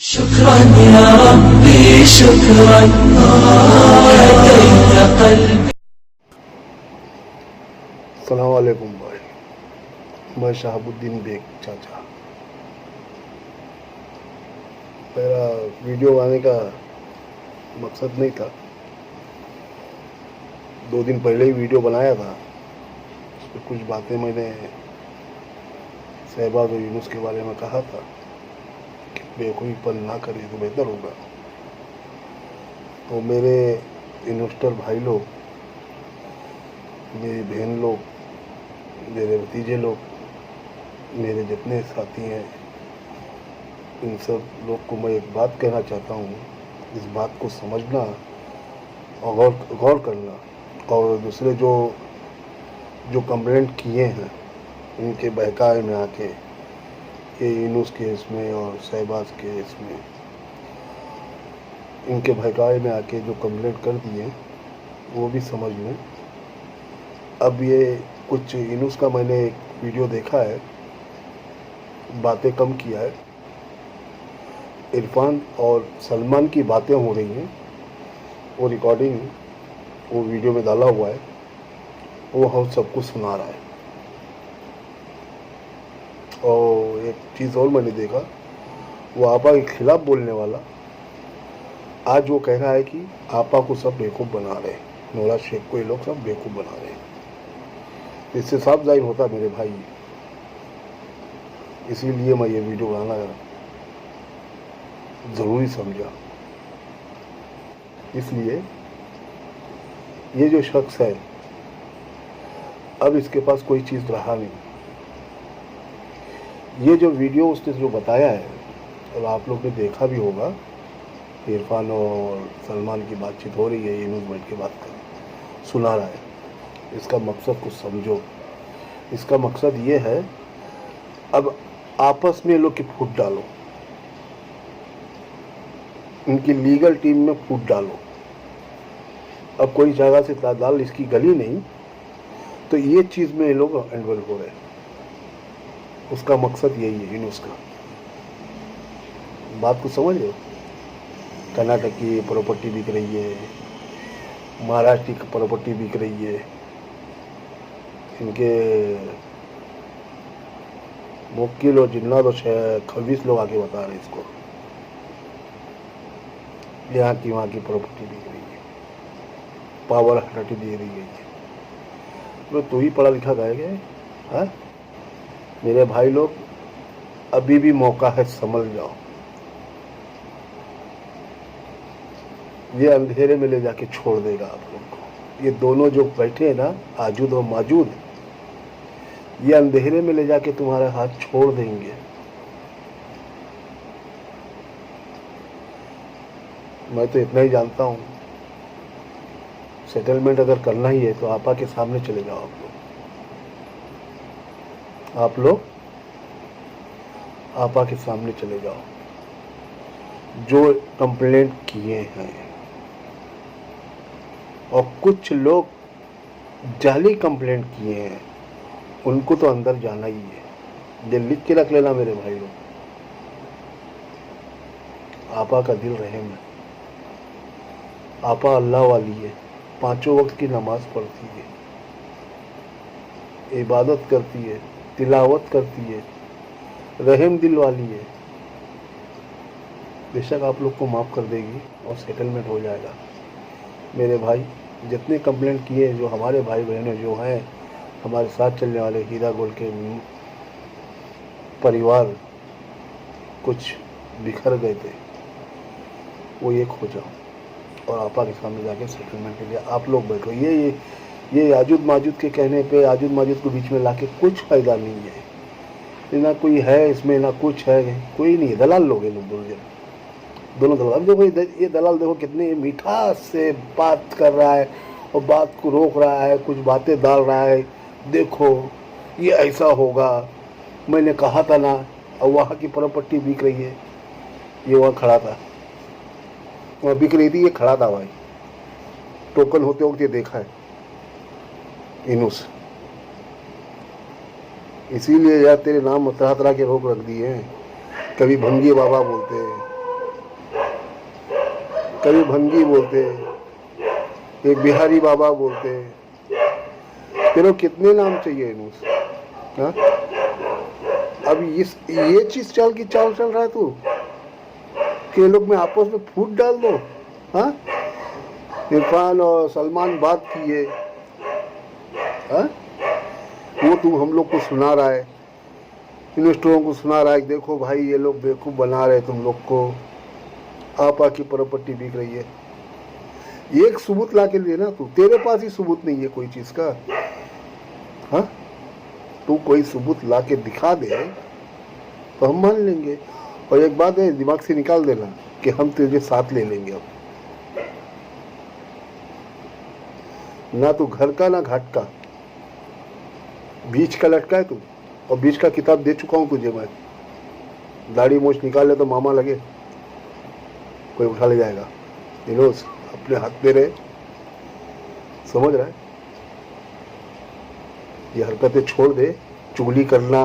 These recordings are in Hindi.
शुक्रान या रब्बी शुक्रान हदैत क़ल्बी। अस्सलाम वालेकुम भाई, मैं शहाबुद्दीन बेग चाचा। मेरा वीडियो आने का मकसद नहीं था। 2 दिन पहले ही वीडियो बनाया था। उसमें कुछ बातें मैंने शहबाज और यूनुस के बारे में कहा था कि बेवकूफ़ीपन ना करे तो बेहतर होगा। तो मेरे इन्वेस्टर भाई लोग, मेरी बहन लोग, मेरे भतीजे लोग, मेरे जितने साथी हैं, इन सब लोग को मैं एक बात कहना चाहता हूँ। इस बात को समझना और गौर करना, और दूसरे जो जो कंप्लेंट किए हैं इनके बहकावे में आके, ये यूनुस केस में और शहबाज केस में, इनके बहकावे में आके जो कंप्लेंट कर दिए वो भी समझ लें। अब ये कुछ यूनुस का मैंने एक वीडियो देखा है, बातें कम किया है। इरफान और सलमान की बातें हो रही हैं, वो रिकॉर्डिंग वो वीडियो में डाला हुआ है, वो हम सबको सुना रहा है। और एक चीज़ और मैंने देखा, वो आपा के खिलाफ बोलने वाला आज वो कह रहा है कि आपा को सब बेवकूफ़ बना रहे हैं, नौराज शेख को ये लोग सब बेवकूफ़ बना रहे हैं। इससे साफ जाहिर होता मेरे भाई, इसीलिए मैं ये वीडियो बनाना ज़रूरी समझा। इसलिए ये जो शख्स है, अब इसके पास कोई चीज़ रहा नहीं। ये जो वीडियो उसने जो बताया है, और आप लोग ने देखा भी होगा, इरफान और सलमान की बातचीत हो रही है, यूनुस बैठ के बात कर सुना रहा है। इसका मकसद कुछ समझो। इसका मकसद ये है, अब आपस में लोग की फूट डालो, इनकी लीगल टीम में फूट डालो। अब कोई जगह से दाल इसकी गली नहीं, तो ये चीज़ में ये लोग इन्वॉल्व हो रहे हैं। उसका मकसद यही है यूनुस का। बात को समझ लो। कर्नाटक की प्रॉपर्टी बिक रही है, महाराष्ट्र की प्रॉपर्टी बिक रही है, इनके वकील और जिन्ना तो 26 लोग आके बता रहे हैं इसको, यहाँ की वहाँ की प्रॉपर्टी बिक रही है, पावर अथॉरिटी दे रही है। तो तू ही पढ़ा लिखा गाएगा, हाँ मेरे भाई लोग, अभी भी मौका है, समझ जाओ। ये अंधेरे में ले जाके छोड़ देगा आप लोग को। ये दोनों जो बैठे हैं ना, आजूद और माजूद, ये अंधेरे में ले जाके तुम्हारा हाथ छोड़ देंगे। मैं तो इतना ही जानता हूँ, सेटलमेंट अगर करना ही है तो आपा के सामने चले जाओ। आप लोग आपा के सामने चले जाओ। जो कंप्लेंट किए हैं, और कुछ लोग जाली कंप्लेंट किए हैं, उनको तो अंदर जाना ही है। ये लिख के रख लेना मेरे भाई लोग। आपा का दिल रहम है, आपा अल्लाह वाली है, 5 वक्त की नमाज पढ़ती है, इबादत करती है, तिलावत करती है, रहम दिल वाली है। बेशक आप लोग को माफ़ कर देगी और सेटलमेंट हो जाएगा। मेरे भाई जितने कंप्लेंट किए, जो हमारे भाई बहनें जो हैं, हमारे साथ चलने वाले हीरा गोल्ड के परिवार कुछ बिखर गए थे, वो एक हो जाओ और आपा के सामने जाके सेटलमेंट के लिए आप लोग बैठो। ये आजुद माजुद के कहने पे आजुद माजुद को बीच में लाके कुछ फ़ायदा नहीं है। ना कोई है इसमें, ना कुछ है, कोई नहीं है। दलाल लोग हैं लोग, दोनों दलाल। अब देखो ये दलाल देखो कितने मिठास से बात कर रहा है और बात को रोक रहा है, कुछ बातें डाल रहा है। देखो ये ऐसा होगा, मैंने कहा था ना। और वहाँ की प्रॉपर्टी बिक रही है, ये वहाँ खड़ा था, वहाँ बिक रही थी, ये खड़ा था भाई, टोकन होते वक्त ये देखा है यूनुस। इसीलिए यार तेरे नाम तरह तरह के रोक रख दिए हैं। कभी भंगी बाबा बोलते हैं, कभी भंगी बोलते, एक बिहारी बाबा बोलते। तेरे को कितने नाम चाहिए इनूस? हाँ? अब ये चीज चाल चल रहा है तू कि ये लोग में आपस में फूट डाल दो। हाँ, इरफान और सलमान बात किए, हाँ, वो तू हम लोग को सुना रहा है, इन्वेस्टरों को सुना रहा है, देखो भाई ये लोग बेवकूफ़ बना रहे तुम लोग को, आपा की प्रॉपर्टी बिक रही है। एक सबूत ला के लिए ना, तू तेरे पास ही सबूत नहीं है कोई चीज़ का। हाँ, तू कोई सबूत ला के दिखा दे तो हम मान लेंगे। और एक बात है, दिमाग से निकाल देना कि हम तुझे साथ ले लेंगे। अब ना तू घर का ना घाट का, बीच का लटका है तू। और बीच का किताब दे चुका हूँ तुझे मैं। दाढ़ी मूछ निकाल ले तो मामा लगे, कोई उठा ले जाएगा। इनोस अपने हाथ में रहे, समझ रहा है? ये हरकतें छोड़ दे, चुगली करना,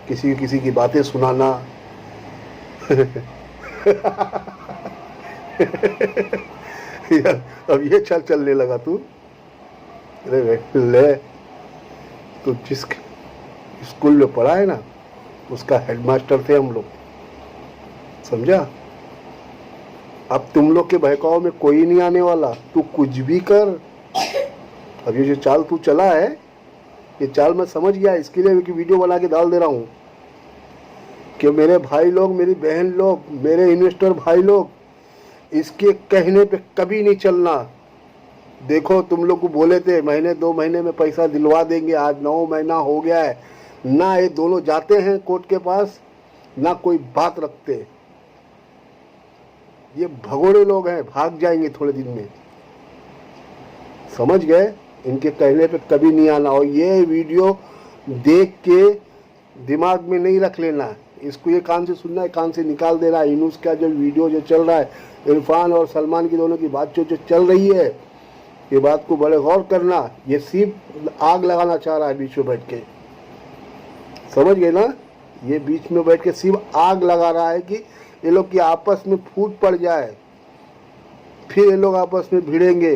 किसी की बातें सुनाना। अब ये चलने लगा तू। अरे ले, तू जिस स्कूल में पढ़ा है ना, उसका हेडमास्टर थे हम लोग, समझा? अब तुम लोग के बहकाव में कोई नहीं आने वाला, तू कुछ भी कर। अब ये जो चाल तू चला है, ये चाल मैं समझ गया, इसके लिए कि वीडियो बना के डाल दे रहा हूँ कि मेरे भाई लोग, मेरी बहन लोग, मेरे इन्वेस्टर भाई लोग, इसके कहने पे कभी नहीं चलना। देखो तुम लोग को बोले थे महीने 2 महीने में पैसा दिलवा देंगे, आज 9 महीना हो गया है ना। ये दोनों जाते हैं कोर्ट के पास, ना कोई बात रखते। ये भगोड़े लोग हैं, भाग जाएंगे थोड़े दिन में, समझ गए? इनके कहने पे कभी नहीं आना। और ये वीडियो देख के दिमाग में नहीं रख लेना, इसको ये कान से सुनना है, कान से निकाल देना। इनूस का जो वीडियो जो चल रहा है, इरफान और सलमान की दोनों की बात जो चल रही है, ये बात को बड़े गौर करना। ये सिर्फ आग लगाना चाह रहा है बीच में बैठ के, समझ गए ना? ये बीच में बैठ के सिर्फ आग लगा रहा है कि ये लोग की आपस में फूट पड़ जाए, फिर ये लोग आपस में भिड़ेंगे।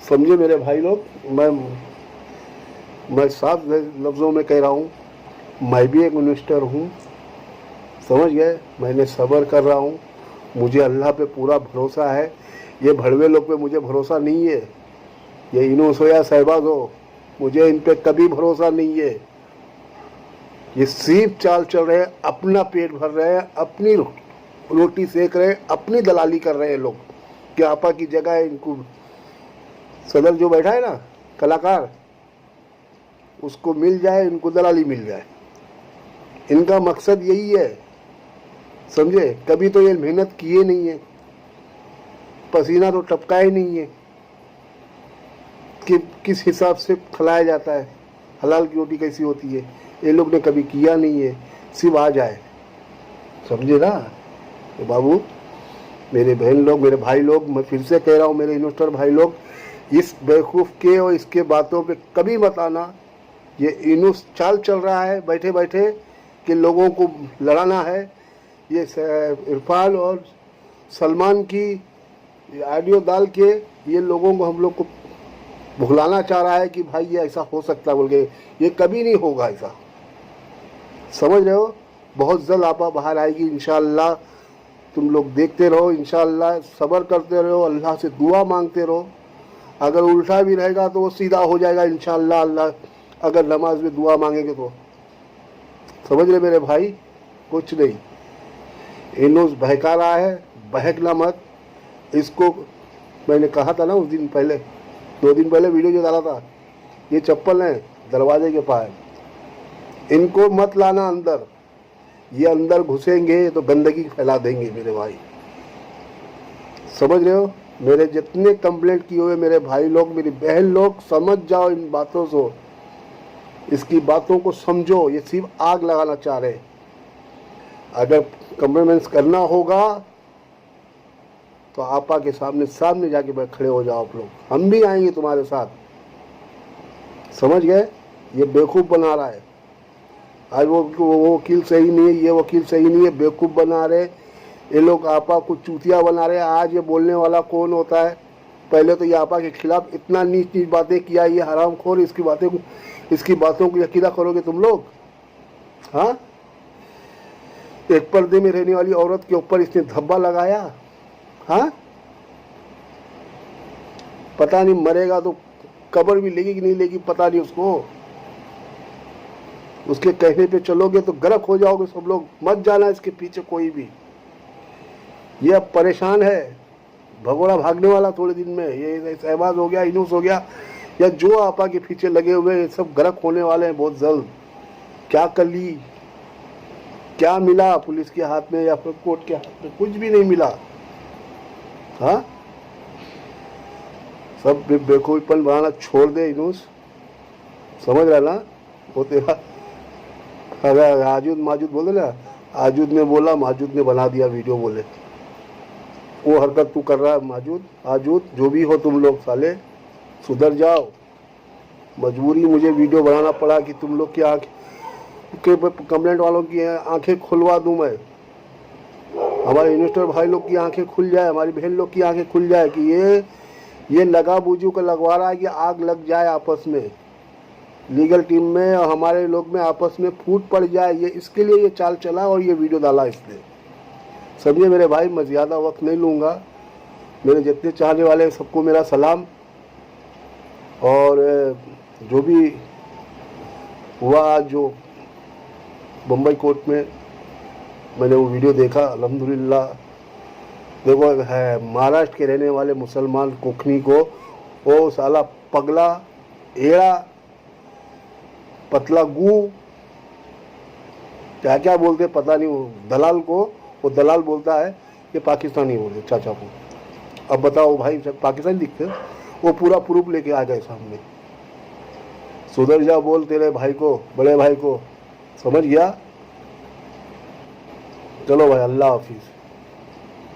समझे मेरे भाई लोग? मैं साफ लफ्ज़ों में कह रहा हूँ, मैं भी एक इन्वेस्टर हूँ, समझ गए? मैंने सब्र कर रहा हूँ, मुझे अल्लाह पे पूरा भरोसा है। ये भड़वे लोग पे मुझे भरोसा नहीं है, ये इनोस हो या सहबाज हो, मुझे इन पे कभी भरोसा नहीं है। ये सिर्फ चाल चल रहे हैं, अपना पेट भर रहे हैं, अपनी रोटी सेक रहे हैं, अपनी दलाली कर रहे हैं लोग कि आपा की जगह इनको सदर जो बैठा है ना कलाकार, उसको मिल जाए, इनको दलाली मिल जाए। इनका मकसद यही है, समझे? कभी तो ये मेहनत किए नहीं है, पसीना तो टपका ही नहीं है कि किस हिसाब से खिलाया जाता है, हलाल की रोटी कैसी होती है, ये लोग ने कभी किया नहीं है, सिर्फ आ जाए। समझे ना? तो बाबू, मेरे बहन लोग, मेरे भाई लोग, मैं फिर से कह रहा हूँ, मेरे इन्वेस्टर भाई लोग, इस बेवकूफ़ के और इसके बातों पे कभी मत आना। ये इनूस चाल चल रहा है बैठे बैठे कि लोगों को लड़ाना है। ये इरफान और सलमान की ऑडियो डाल के ये लोगों को, हम लोग को भुगलाना चाह रहा है कि भाई ये ऐसा हो सकता है बोल के। ये कभी नहीं होगा ऐसा, समझ रहे हो? बहुत जल्द आपा बाहर आएगी इंशाअल्लाह। तुम लोग देखते रहो, इंशाअल्लाह सब्र करते रहो, अल्लाह से दुआ मांगते रहो। अगर उल्टा भी रहेगा तो वो सीधा हो जाएगा इंशाअल्लाह। अल्लाह अगर नमाज में दुआ मांगेंगे तो, समझ रहे मेरे भाई? कुछ नहीं, इनोस बहका रहा है, बहकना मत। इसको मैंने कहा था ना उस दिन पहले, 2 दिन पहले वीडियो जो डाला था, ये चप्पल है दरवाजे के पास, इनको मत लाना अंदर। ये अंदर घुसेंगे तो गंदगी फैला देंगे मेरे भाई, समझ रहे हो? मेरे जितने कंप्लेंट किए हुए मेरे भाई लोग, मेरी बहन लोग, समझ जाओ इन बातों से, इसकी बातों को समझो। ये सिर्फ आग लगाना चाह रहे। अगर कम्प्रोमाइज़ करना होगा तो आपा के सामने जाके खड़े हो जाओ आप लोग, हम भी आएंगे तुम्हारे साथ, समझ गए? ये बेवकूफ़ बना रहा है। आज वो वकील सही नहीं है, ये वकील सही नहीं है, बेवकूफ़ बना रहे। ये लोग आपा को चूतिया बना रहे हैं। आज ये बोलने वाला कौन होता है? पहले तो ये आपा के खिलाफ इतना नीच नीच बातें किया, ये हरामखोर, इसकी बातों को यकीन करोगे तुम लोग? हाँ, एक पर्दे में रहने वाली औरत के ऊपर इसने धब्बा लगाया। हाँ, पता नहीं मरेगा तो कब्र भी लेगी कि नहीं लेगी, पता नहीं उसको। उसके कहने पे चलोगे तो गर्क हो जाओगे सब लोग। मत जाना इसके पीछे कोई भी। ये अब परेशान है, भगोड़ा भागने वाला थोड़े दिन में। ये शहबाज हो गया, इनूस हो गया, या जो आपा के पीछे लगे हुए ये सब गर्क होने वाले हैं बहुत जल्द। क्या कर ली, क्या मिला पुलिस के हाथ में या फिर कोर्ट के हाथ में? कुछ भी नहीं मिला। हाँ, सब बेवकूफपन बनाना छोड़ दे इनूस, समझ रहा ना? वो तेरा अगर आजुद माजुद बोले ना, आजुद ने बोला, माजुद ने बना दिया वीडियो, बोले वो हरकत तू कर रहा है। माजुद, आजुद, जो भी हो तुम लोग, साले सुधर जाओ। मजबूरी मुझे वीडियो बनाना पड़ा कि तुम लोग की आंखें के कंप्लेंट वालों की आंखें खुलवा दूं मैं। हमारे इन्वेस्टर भाई लोग की आंखें खुल जाए, हमारी बहन लोग की आंखें खुल जाए कि ये लगा बूझू को लगवा रहा है कि आग लग जाए आपस में, लीगल टीम में और हमारे लोग में आपस में फूट पड़ जाए। ये इसके लिए ये चाल चला और ये वीडियो डाला इसलिए। समझे मेरे भाई, मैं ज़्यादा वक्त नहीं लूँगा। मेरे जितने चाहने वाले सबको मेरा सलाम। और जो भी हुआ आज, जो बम्बई कोर्ट में मैंने वो वीडियो देखा, अल्हम्दुलिल्लाह। देखो, है महाराष्ट्र के रहने वाले मुसलमान कोखनी को वो साला पगला, एड़ा, पतला गू, क्या क्या बोलते पता नहीं, वो दलाल को, वो दलाल बोलता है कि पाकिस्तानी बोलते चाचा को। अब बताओ भाई, जब पाकिस्तानी दिखते वो पूरा प्रूफ लेके आ गए सामने। सुधर जा, बोल तेरे भाई को, बड़े भाई को, समझ गया? चलो भाई, अल्लाह हाफिज़,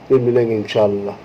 फिर मिलेंगे इंशाअल्लाह।